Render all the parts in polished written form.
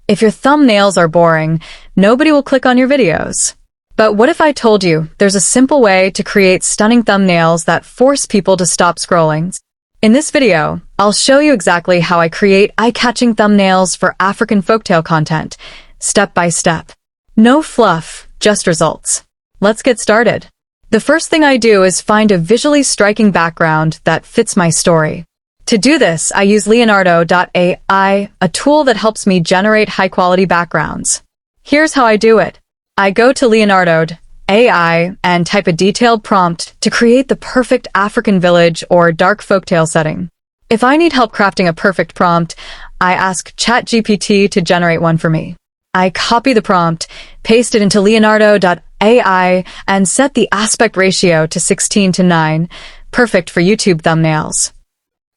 If your thumbnails are boring, nobody will click on your videos. But what if I told you there's a simple way to create stunning thumbnails that force people to stop scrolling? In this video, I'll show you exactly how I create eye-catching thumbnails for African folktale content, step by step. No fluff, just results. Let's get started. The first thing I do is find a visually striking background that fits my story. To do this, I use Leonardo.ai, a tool that helps me generate high-quality backgrounds. Here's how I do it. I go to Leonardo.ai and type a detailed prompt to create the perfect African village or dark folktale setting. If I need help crafting a perfect prompt, I ask ChatGPT to generate one for me. I copy the prompt, paste it into Leonardo.ai, and set the aspect ratio to 16:9, perfect for YouTube thumbnails.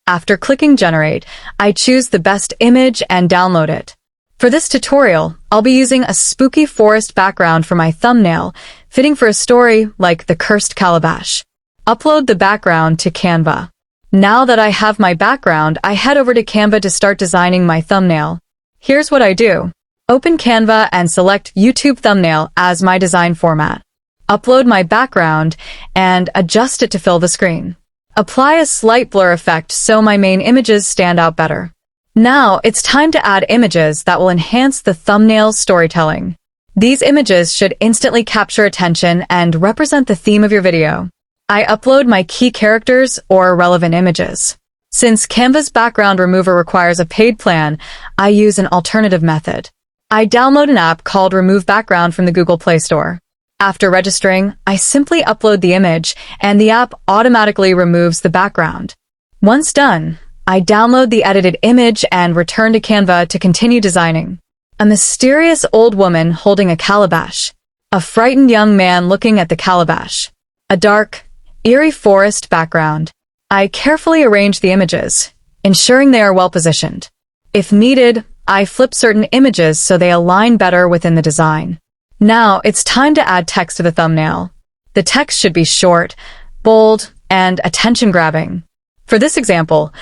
After clicking Generate, I choose the best image and download it. For this tutorial, I'll be using a spooky forest background for my thumbnail, fitting for a story like The Cursed Calabash. Upload the background to Canva. Now that I have my background, I head over to Canva to start designing my thumbnail. Here's what I do. Open Canva and select YouTube thumbnail as my design format. Upload my background and adjust it to fill the screen. Apply a slight blur effect so my main images stand out better. Now it's time to add images that will enhance the thumbnail's storytelling. These images should instantly capture attention and represent the theme of your video. I upload my key characters or relevant images. Since Canva's background remover requires a paid plan, I use an alternative method. I download an app called Remove Background from the Google Play Store. After registering, I simply upload the image, and the app automatically removes the background. Once done, I download the edited image and return to Canva to continue designing. A mysterious old woman holding a calabash. A frightened young man looking at the calabash. A dark, eerie forest background. I carefully arrange the images, ensuring they are well positioned. If needed, I flip certain images so they align better within the design. Now it's time to add text to the thumbnail. The text should be short, bold, and attention-grabbing. For this example,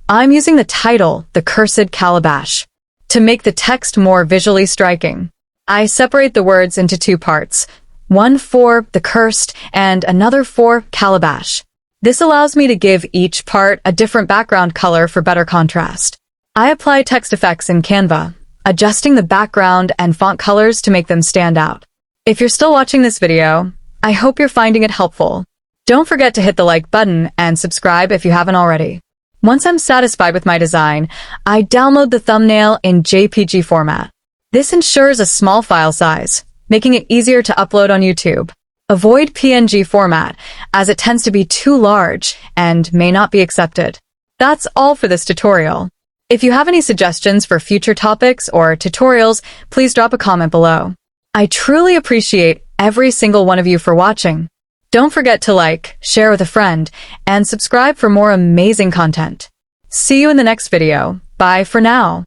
I'm using the title, The Cursed Calabash, to make the text more visually striking. I separate the words into two parts, one for the cursed and another for calabash. This allows me to give each part a different background color for better contrast. I apply text effects in Canva, adjusting the background and font colors to make them stand out. If you're still watching this video, I hope you're finding it helpful. Don't forget to hit the like button and subscribe if you haven't already. Once I'm satisfied with my design, I download the thumbnail in JPG format. This ensures a small file size, making it easier to upload on YouTube. Avoid PNG format, as it tends to be too large and may not be accepted. That's all for this tutorial. If you have any suggestions for future topics or tutorials, please drop a comment below. I truly appreciate every single one of you for watching. Don't forget to like, share with a friend, and subscribe for more amazing content. See you in the next video. Bye for now.